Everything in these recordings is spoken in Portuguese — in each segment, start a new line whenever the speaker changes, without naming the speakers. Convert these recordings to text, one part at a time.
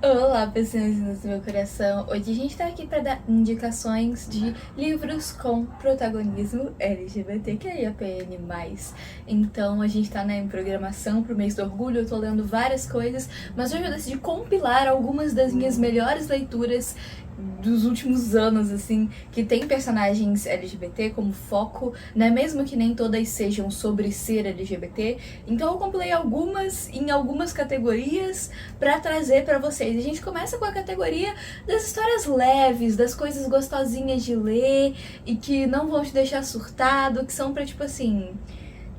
Olá, pessoas do meu coração! Hoje a gente tá aqui para dar indicações de livros com protagonismo LGBTQIAPN+. Então a gente tá, em programação pro mês do orgulho, eu tô lendo várias coisas, mas hoje eu decidi compilar algumas das minhas melhores leituras dos últimos anos, assim, que tem personagens LGBT como foco, né? Mesmo que nem todas sejam sobre ser LGBT. Então eu compilei algumas em algumas categorias pra trazer pra vocês. A gente começa com a categoria das histórias leves, das coisas gostosinhas de ler e que não vão te deixar surtado, que são pra, tipo assim,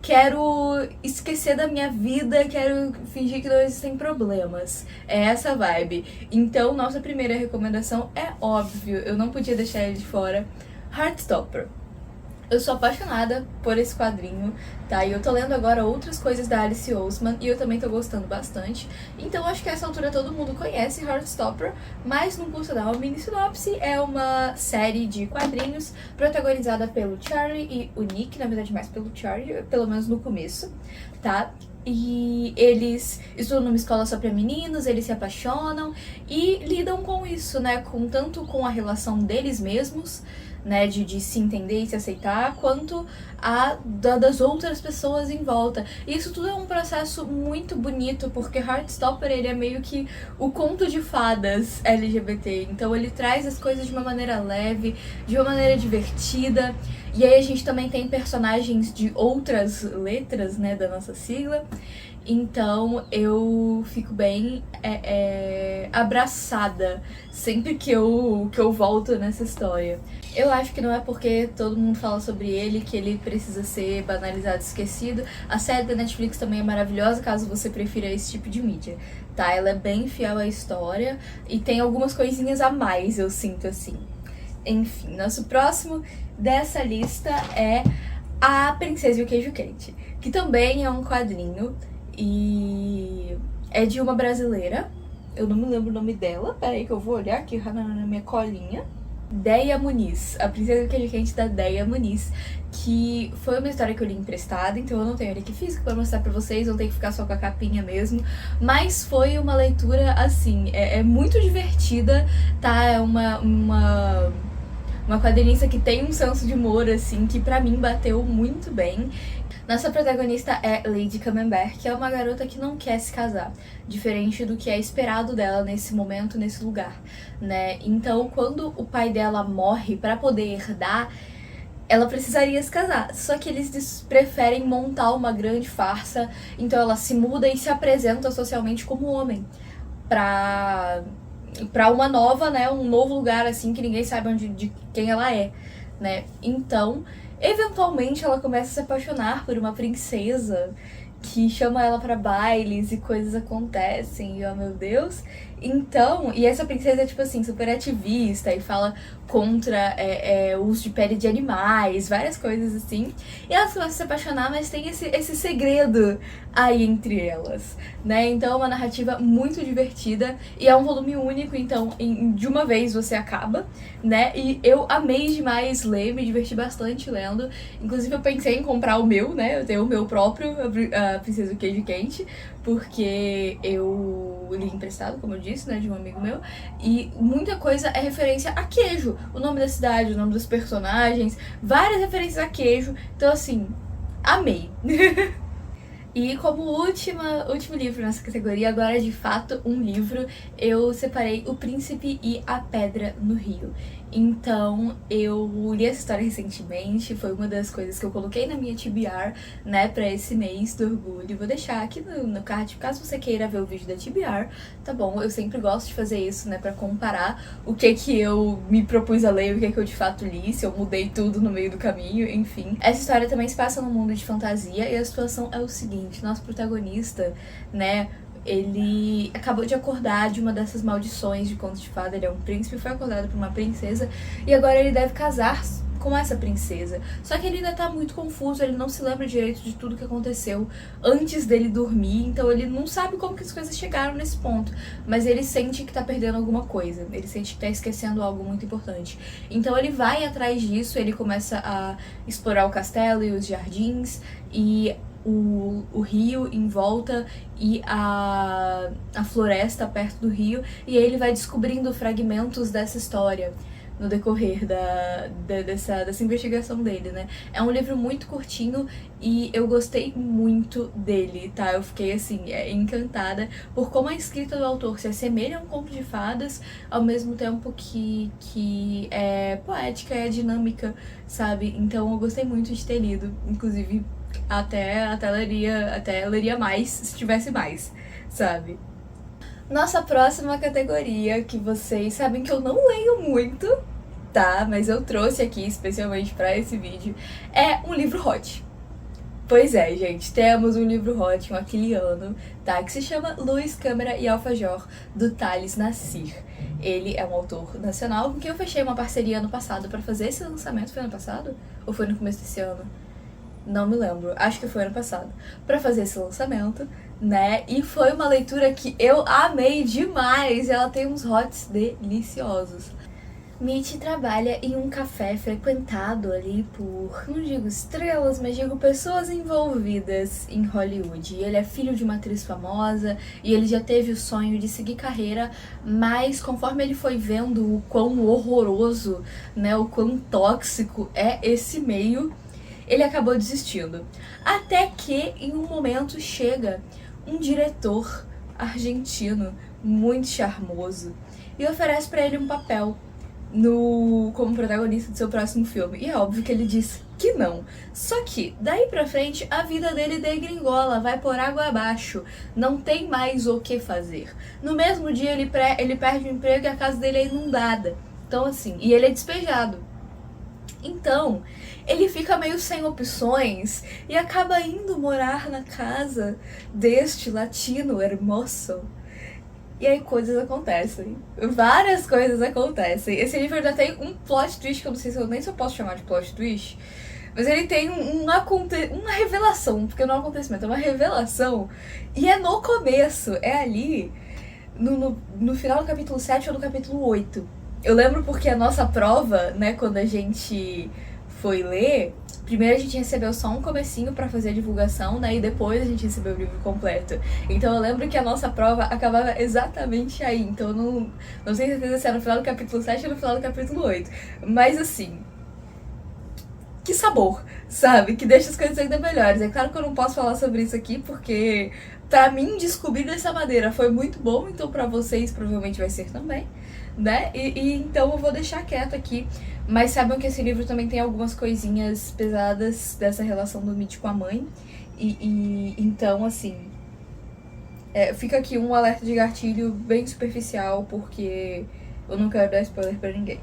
quero esquecer da minha vida, quero fingir que não existem problemas. É essa vibe. Então, nossa primeira recomendação é óbvio, eu não podia deixar ele de fora. Heartstopper. Eu sou apaixonada por esse quadrinho, tá? E eu tô lendo agora outras coisas da Alice Oseman e eu também tô gostando bastante. Então acho que a essa altura todo mundo conhece Heartstopper, mas não custa dar uma mini sinopse. É uma série de quadrinhos protagonizada pelo Charlie e o Nick, na verdade mais pelo Charlie, pelo menos no começo, tá? E eles estudam numa escola só pra meninos, eles se apaixonam e lidam com isso, né? Tanto com a relação deles mesmos, né, de se entender e se aceitar, quanto das outras pessoas em volta. E isso tudo é um processo muito bonito, porque Heartstopper, ele é meio que o conto de fadas LGBT. Então ele traz as coisas de uma maneira leve, de uma maneira divertida. E aí a gente também tem personagens de outras letras, né, da nossa sigla. Então eu fico bem abraçada sempre que eu volto nessa história. Eu acho que não é porque todo mundo fala sobre ele que ele precisa ser banalizado e esquecido. A série da Netflix também é maravilhosa, caso você prefira esse tipo de mídia, tá? Ela é bem fiel à história e tem algumas coisinhas a mais, eu sinto assim. Enfim, nosso próximo dessa lista é A Princesa e o Queijo Quente, que também é um quadrinho e é de uma brasileira. Eu não me lembro o nome dela, peraí que eu vou olhar aqui na minha colinha. Deia Muniz, A Princesa do Queijo Quente da Deia Muniz, que foi uma história que eu li emprestada, então eu não tenho ele aqui físico pra mostrar pra vocês, vão ter que ficar só com a capinha mesmo, mas foi uma leitura, assim, é muito divertida, tá? É uma quadrinista que tem um senso de humor, assim, que pra mim bateu muito bem. Nossa protagonista é Lady Camembert, que é uma garota que não quer se casar, diferente do que é esperado dela nesse momento, nesse lugar, né? Então, quando o pai dela morre pra poder herdar, ela precisaria se casar, só que eles preferem montar uma grande farsa, então ela se muda e se apresenta socialmente como homem, pra uma nova, né, um novo lugar, assim, que ninguém sabe de quem ela é, né? Então, eventualmente ela começa a se apaixonar por uma princesa que chama ela pra bailes e coisas acontecem, e oh meu Deus. Então, e essa princesa é tipo assim, super ativista e fala contra o uso de pele de animais, várias coisas assim. E elas começam a se apaixonar, mas tem esse segredo aí entre elas, né? Então é uma narrativa muito divertida e é um volume único, então de uma vez você acaba, né? E eu amei demais ler, me diverti bastante lendo. Inclusive eu pensei em comprar o meu, né? Eu tenho o meu próprio, a Princesa do Queijo Quente, porque eu li emprestado, como eu disse, né, de um amigo meu, e muita coisa é referência a queijo. O nome da cidade, o nome dos personagens, várias referências a queijo. Então, assim, amei. E como último livro nessa categoria, agora de fato um livro, eu separei O Príncipe e a Pedra no Rio. Então, eu li essa história recentemente, foi uma das coisas que eu coloquei na minha TBR, né, pra esse mês do orgulho. Vou deixar aqui no card, caso você queira ver o vídeo da TBR, tá bom? Eu sempre gosto de fazer isso, né, pra comparar o que eu me propus a ler, o que eu de fato li, se eu mudei tudo no meio do caminho, enfim. Essa história também se passa num mundo de fantasia e a situação é o seguinte, nosso protagonista, né, ele acabou de acordar de uma dessas maldições de contos de fada, ele é um príncipe, foi acordado por uma princesa e agora ele deve casar com essa princesa. Só que ele ainda tá muito confuso, ele não se lembra direito de tudo que aconteceu antes dele dormir, então ele não sabe como que as coisas chegaram nesse ponto, mas ele sente que tá perdendo alguma coisa, ele sente que tá esquecendo algo muito importante. Então ele vai atrás disso, ele começa a explorar o castelo e os jardins e o rio em volta e a floresta perto do rio, e aí ele vai descobrindo fragmentos dessa história no decorrer dessa investigação dele, né? É um livro muito curtinho e eu gostei muito dele, tá? Eu fiquei, assim, encantada por como a escrita do autor se assemelha a um conto de fadas, ao mesmo tempo que é poética, é dinâmica, sabe? Então eu gostei muito de ter lido, inclusive até leria mais se tivesse mais, sabe? Nossa próxima categoria, que vocês sabem que eu não leio muito, tá? Mas eu trouxe aqui especialmente pra esse vídeo, é um livro hot. Pois é, gente, temos um livro hot, um aquiliano, tá? Que se chama Luz, Câmara e Alfajor, do Thales Nassir. Ele é um autor nacional com quem eu fechei uma parceria ano passado pra fazer esse lançamento. Foi ano passado? Ou foi no começo desse ano? Não me lembro, acho que foi ano passado, pra fazer esse lançamento, né? E foi uma leitura que eu amei demais, ela tem uns hots deliciosos. Mitch trabalha em um café frequentado ali por, não digo estrelas, mas digo pessoas envolvidas em Hollywood. E ele é filho de uma atriz famosa e ele já teve o sonho de seguir carreira, mas conforme ele foi vendo o quão horroroso, né, o quão tóxico é esse meio, ele acabou desistindo. Até que, em um momento, chega um diretor argentino muito charmoso e oferece pra ele um papel como protagonista do seu próximo filme. E é óbvio que ele disse que não. Só que, daí pra frente, a vida dele degringola, vai por água abaixo. Não tem mais o que fazer. No mesmo dia, ele perde o emprego e a casa dele é inundada. Então, assim, e ele é despejado. Então, ele fica meio sem opções e acaba indo morar na casa deste latino hermoso. E aí coisas acontecem. Várias coisas acontecem. Esse livro ainda tem um plot twist, que eu não sei se eu posso chamar de plot twist, mas ele tem uma revelação, porque não é um acontecimento, é uma revelação. E é no começo, é ali, no final do capítulo 7 ou do capítulo 8. Eu lembro porque a nossa prova, né, quando a gente foi ler, primeiro a gente recebeu só um comecinho pra fazer a divulgação, né, e depois a gente recebeu o livro completo. Então eu lembro que a nossa prova acabava exatamente aí, então eu não tenho certeza se era no final do capítulo 7 ou no final do capítulo 8. Mas assim, que sabor, sabe? Que deixa as coisas ainda melhores. É claro que eu não posso falar sobre isso aqui, porque pra mim descobrir dessa maneira foi muito bom, então pra vocês provavelmente vai ser também, né? E então eu vou deixar quieto aqui. Mas saibam que esse livro também tem algumas coisinhas pesadas dessa relação do Mitch com a mãe. E então, assim, fica aqui um alerta de gatilho bem superficial, porque eu não quero dar spoiler pra ninguém.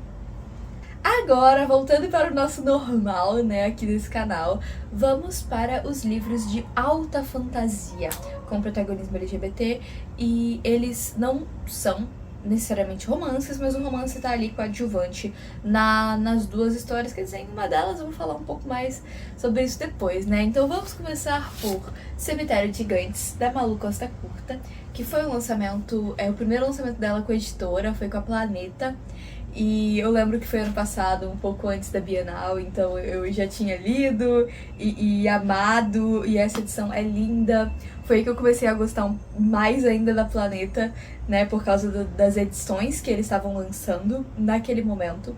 Agora, voltando para o nosso normal, né, aqui desse canal, vamos para os livros de alta fantasia, com protagonismo LGBT, e eles não são necessariamente romances, mas o romance tá ali coadjuvante nas duas histórias, quer dizer, em uma delas eu vou falar um pouco mais sobre isso depois, né? Então vamos começar por Cemitério de Gigantes, da Malu Costa Curta, que foi o lançamento, o primeiro lançamento dela com a editora, foi com a Planeta. E eu lembro que foi ano passado, um pouco antes da Bienal, então eu já tinha lido e amado, e essa edição é linda. Foi aí que eu comecei a gostar mais ainda da Planeta, né, por causa das edições que eles estavam lançando naquele momento,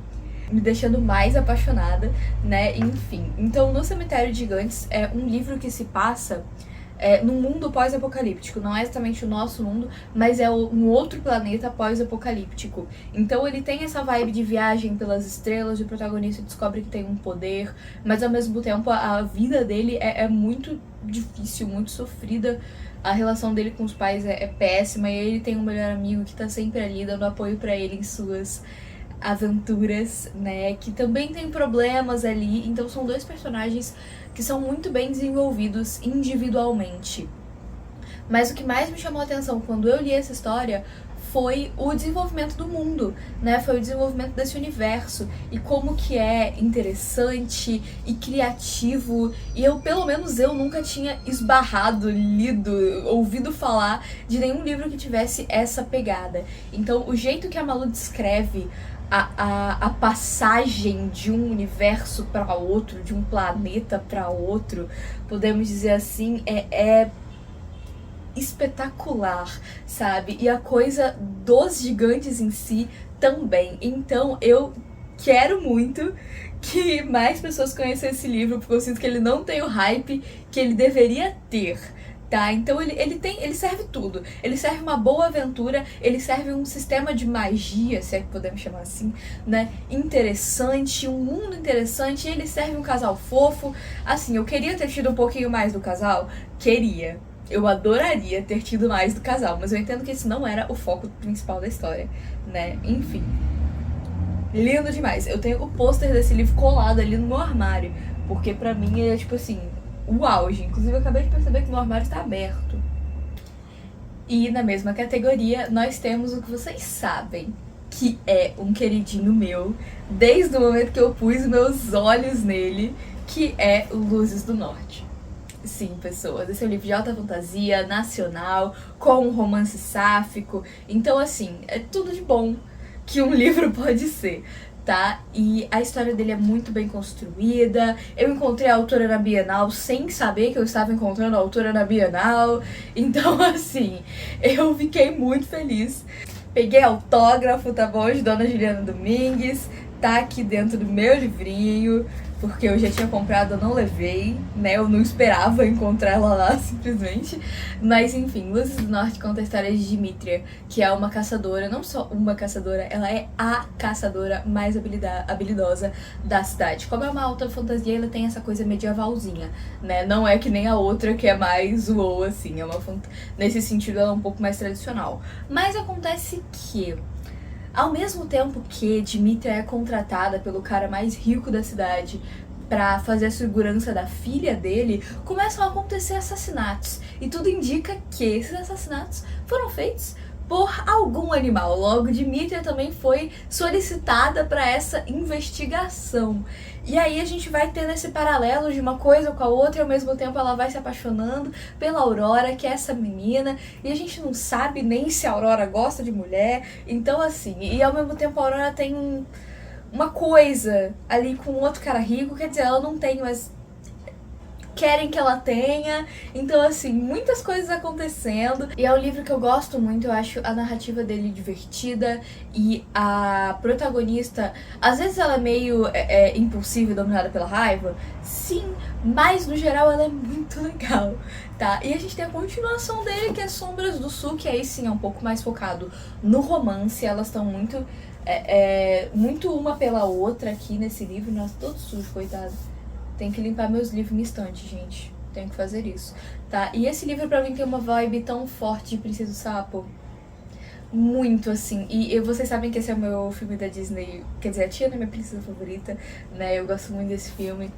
me deixando mais apaixonada, né, enfim. Então, No Cemitério de Gigantes é um livro que se passa num mundo pós-apocalíptico. Não é exatamente o nosso mundo, mas é um outro planeta pós-apocalíptico. Então ele tem essa vibe de viagem pelas estrelas, o protagonista descobre que tem um poder, mas ao mesmo tempo a vida dele é muito difícil, muito sofrida. A relação dele com os pais é péssima, e ele tem um melhor amigo que tá sempre ali dando apoio pra ele em suas aventuras, né, que também tem problemas ali. Então são dois personagens que são muito bem desenvolvidos individualmente. Mas o que mais me chamou a atenção quando eu li essa história foi o desenvolvimento do mundo, né? Foi o desenvolvimento desse universo e como que é interessante e criativo. E pelo menos eu nunca tinha esbarrado, lido, ouvido falar de nenhum livro que tivesse essa pegada. Então, o jeito que a Malu descreve a passagem de um universo para outro, de um planeta para outro, podemos dizer assim, é espetacular, sabe? E a coisa dos gigantes em si também. Então eu quero muito que mais pessoas conheçam esse livro, porque eu sinto que ele não tem o hype que ele deveria ter. Tá, então ele serve tudo. Ele serve uma boa aventura, ele serve um sistema de magia, se é que podemos chamar assim, né? Interessante, um mundo interessante, e ele serve um casal fofo. Assim, eu queria ter tido um pouquinho mais do casal? Queria. Eu adoraria ter tido mais do casal, mas eu entendo que esse não era o foco principal da história, né? Enfim. Lindo demais. Eu tenho o pôster desse livro colado ali no meu armário, porque pra mim ele é tipo assim, o auge. Inclusive eu acabei de perceber que meu armário está aberto. E na mesma categoria nós temos o que vocês sabem, que é um queridinho meu, desde o momento que eu pus meus olhos nele, que é Luzes do Norte. Sim, pessoas, esse é um livro de alta fantasia, nacional, com um romance sáfico. Então, assim, é tudo de bom que um livro pode ser, tá? E a história dele é muito bem construída. Eu encontrei a autora na Bienal sem saber que eu estava encontrando a autora na Bienal. Então, assim, eu fiquei muito feliz. Peguei autógrafo, tá bom? De Dona Juliana Domingues. Tá aqui dentro do meu livrinho, porque eu já tinha comprado, eu não levei, né? Eu não esperava encontrar ela lá, simplesmente. Mas, enfim, Luzes do Norte conta a história de Dimitria, que é uma caçadora, não só uma caçadora, ela é a caçadora mais habilidosa da cidade. Como é uma alta fantasia, ela tem essa coisa medievalzinha, né? Não é que nem a outra, que é mais uou, assim. Nesse sentido, ela é um pouco mais tradicional. Mas acontece que, ao mesmo tempo que Dimitria é contratada pelo cara mais rico da cidade pra fazer a segurança da filha dele, começam a acontecer assassinatos. E tudo indica que esses assassinatos foram feitos por algum animal. Logo, Dimitria também foi solicitada para essa investigação. E aí a gente vai tendo esse paralelo de uma coisa com a outra, e ao mesmo tempo ela vai se apaixonando pela Aurora, que é essa menina, e a gente não sabe nem se a Aurora gosta de mulher. Então, assim, e ao mesmo tempo a Aurora tem uma coisa ali com outro cara rico, quer dizer, ela não tem, mas querem que ela tenha. Então, assim, muitas coisas acontecendo. E é um livro que eu gosto muito, eu acho a narrativa dele divertida. E a protagonista, às vezes ela é meio impulsiva e dominada pela raiva. Sim, mas no geral ela é muito legal, tá? E a gente tem a continuação dele, que é Sombras do Sul, que aí sim é um pouco mais focado no romance. Elas estão muito, muito uma pela outra aqui nesse livro. Nossa, todo sujo, coitado. Tem que limpar meus livros no estante, gente. Tenho que fazer isso, tá? E esse livro pra mim tem uma vibe tão forte de Princesa do Sapo. Muito, assim. E vocês sabem que esse é o meu filme da Disney. Quer dizer, a Tiana é minha princesa favorita, né? Eu gosto muito desse filme.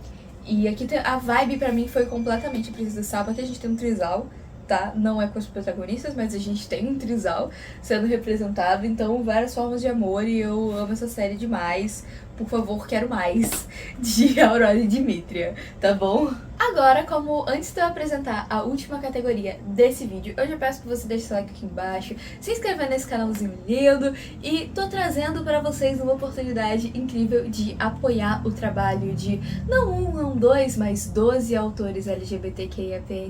E aqui a vibe pra mim foi completamente Princesa do Sapo. Até a gente tem um trisal, tá? Não é com os protagonistas, mas a gente tem um trisal sendo representado. Então, várias formas de amor, e eu amo essa série demais. Por favor, quero mais de Aurora e Dimitria, tá bom? Agora, como antes de eu apresentar a última categoria desse vídeo, eu já peço que você deixe seu like aqui embaixo, se inscreva nesse canalzinho lindo, e tô trazendo pra vocês uma oportunidade incrível de apoiar o trabalho de não um, não dois, mas 12 autores LGBTQIAPN+,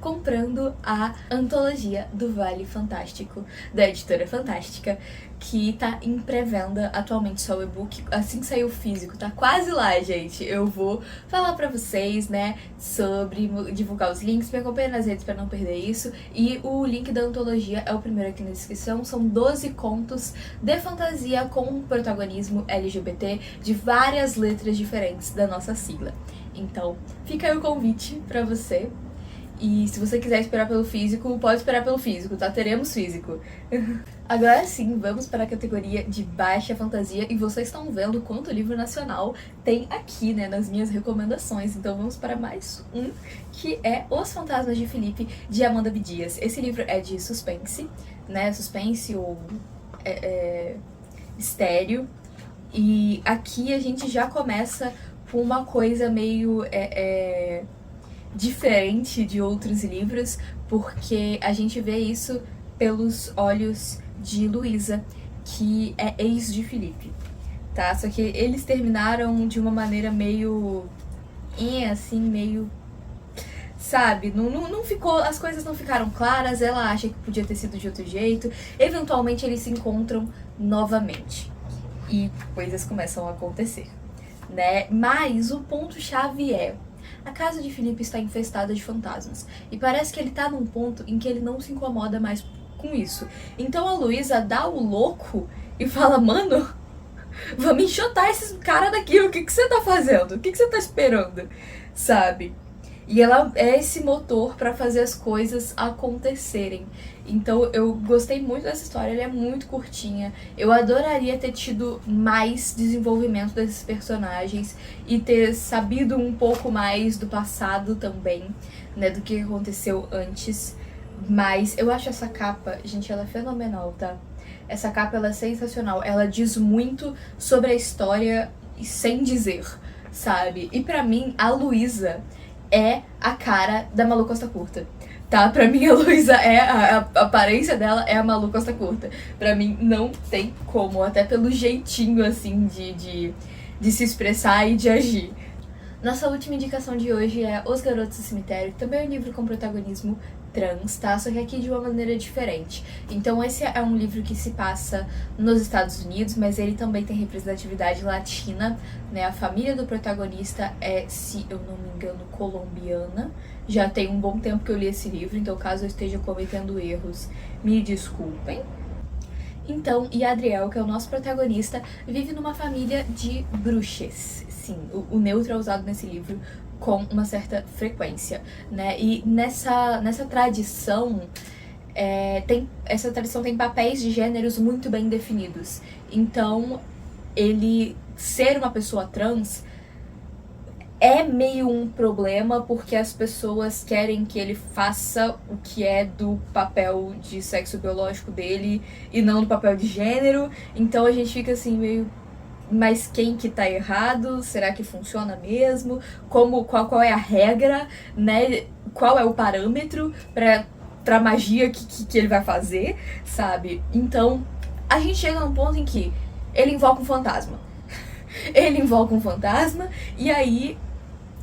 comprando a antologia do Vale Fantástico, da editora Fantástica, que tá em pré-venda atualmente, só o e-book. Assim que sair o físico, tá quase lá, gente. Eu vou falar pra vocês, né, sobre divulgar os links, me acompanha nas redes pra não perder isso. E o link da antologia é o primeiro aqui na descrição. São 12 contos de fantasia com protagonismo LGBT de várias letras diferentes da nossa sigla. Então, fica aí o convite pra você. E se você quiser esperar pelo físico, pode esperar pelo físico, tá? Teremos físico. Agora sim, vamos para a categoria de baixa fantasia, e vocês estão vendo quanto livro nacional tem aqui, né, nas minhas recomendações. Então vamos para mais um, que é Os Fantasmas de Felipe, de Amanda B. Dias. Esse livro é de suspense, né, suspense ou mistério. E aqui a gente já começa com uma coisa meio diferente de outros livros, porque a gente vê isso pelos olhos de Luísa, que é ex de Felipe, tá? Só que eles terminaram de uma maneira meio... assim, meio... sabe? Não ficou... as coisas não ficaram claras, ela acha que podia ter sido de outro jeito. Eventualmente eles se encontram novamente e coisas começam a acontecer, né? Mas o ponto-chave é: a casa de Felipe está infestada de fantasmas. E parece que ele tá num ponto em que ele não se incomoda mais com isso. Então a Luísa dá o louco e fala: mano, vamos enxotar esses caras daqui. O que você tá fazendo? O que você tá esperando? Sabe? E ela é esse motor pra fazer as coisas acontecerem. Então eu gostei muito dessa história, ela é muito curtinha. Eu adoraria ter tido mais desenvolvimento desses personagens e ter sabido um pouco mais do passado também, né, do que aconteceu antes. Mas eu acho essa capa, gente, ela é fenomenal, tá? Essa capa, ela é sensacional. Ela diz muito sobre a história sem dizer, sabe? E pra mim, a Luísa é a cara da Malu Costa Curta, tá? Pra mim, a Luísa a aparência dela é a Malu Costa Curta. Pra mim, não tem como, até pelo jeitinho, assim, de se expressar e de agir. Nossa última indicação de hoje é Os Garotos do Cemitério, que também é um livro com protagonismo trans, tá? Só que aqui de uma maneira diferente. Então esse é um livro que se passa nos Estados Unidos, mas ele também tem representatividade latina, né? A família do protagonista é, se eu não me engano, colombiana. Já tem um bom tempo que eu li esse livro, então caso eu esteja cometendo erros, me desculpem. Então, e Adriel, que é o nosso protagonista, vive numa família de bruxas. Sim, o neutro é usado nesse livro com uma certa frequência, né? E nessa tradição, essa tradição tem papéis de gêneros muito bem definidos. Então, ele ser uma pessoa trans é meio um problema, porque as pessoas querem que ele faça o que é do papel de sexo biológico dele e não do papel de gênero. Então a gente fica assim meio... mas quem que tá errado? Será que funciona mesmo? Qual é a regra, né? Qual é o parâmetro pra magia que ele vai fazer, sabe? Então, a gente chega num ponto em que ele invoca um fantasma. Ele invoca um fantasma e aí...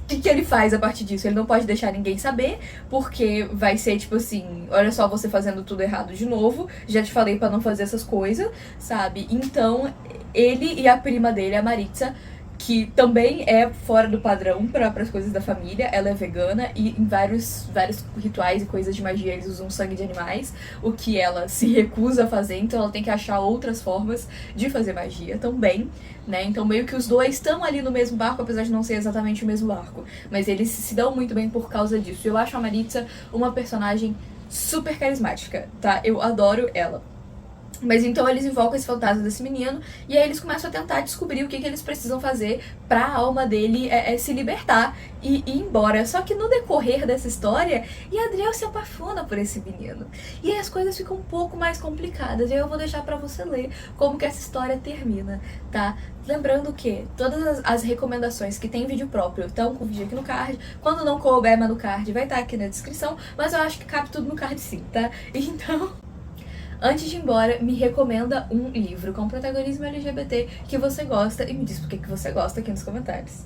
o que ele faz a partir disso? Ele não pode deixar ninguém saber, porque vai ser tipo assim, olha só você fazendo tudo errado de novo, já te falei pra não fazer essas coisas, sabe? Então, ele e a prima dele, a Maritza, que também é fora do padrão para as coisas da família, ela é vegana e em vários rituais e coisas de magia eles usam sangue de animais, o que ela se recusa a fazer, então ela tem que achar outras formas de fazer magia também, né? Então meio que os dois estão ali no mesmo barco, apesar de não ser exatamente o mesmo barco, mas eles se dão muito bem por causa disso. Eu acho a Maritza uma personagem super carismática, tá? Eu adoro ela. Mas então eles invocam esse fantasma desse menino e aí eles começam a tentar descobrir o que eles precisam fazer pra alma dele se libertar e ir embora. Só que no decorrer dessa história, Adriel se apaixona por esse menino. E aí as coisas ficam um pouco mais complicadas. E eu vou deixar pra você ler como que essa história termina, tá? Lembrando que todas as recomendações que tem vídeo próprio estão com o vídeo aqui no card. Quando não couber no card, vai estar aqui na descrição. Mas eu acho que cabe tudo no card sim, tá? Então... antes de ir embora, me recomenda um livro com protagonismo LGBT que você gosta e me diz por que você gosta aqui nos comentários.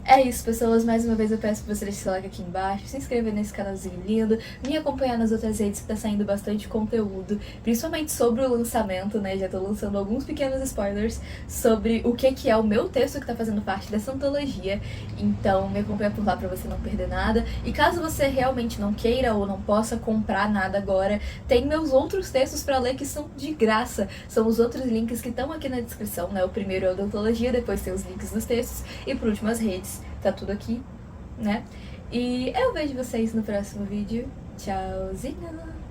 É isso, pessoas. Mais uma vez eu peço que você deixe seu like aqui embaixo, se inscreva nesse canalzinho lindo, me acompanhar nas outras redes que tá saindo bastante conteúdo, principalmente sobre o lançamento, né? Já tô lançando alguns pequenos spoilers sobre o que é o meu texto que tá fazendo parte dessa antologia. Então me acompanha por lá pra você não perder nada. E caso você realmente não queira ou não possa comprar nada agora, tem meus outros textos pra ler que são de graça. São os outros links que estão aqui na descrição, né? O primeiro é o da antologia, depois tem os links dos textos e por último as redes. Tá tudo aqui, né? E eu vejo vocês no próximo vídeo. Tchauzinho!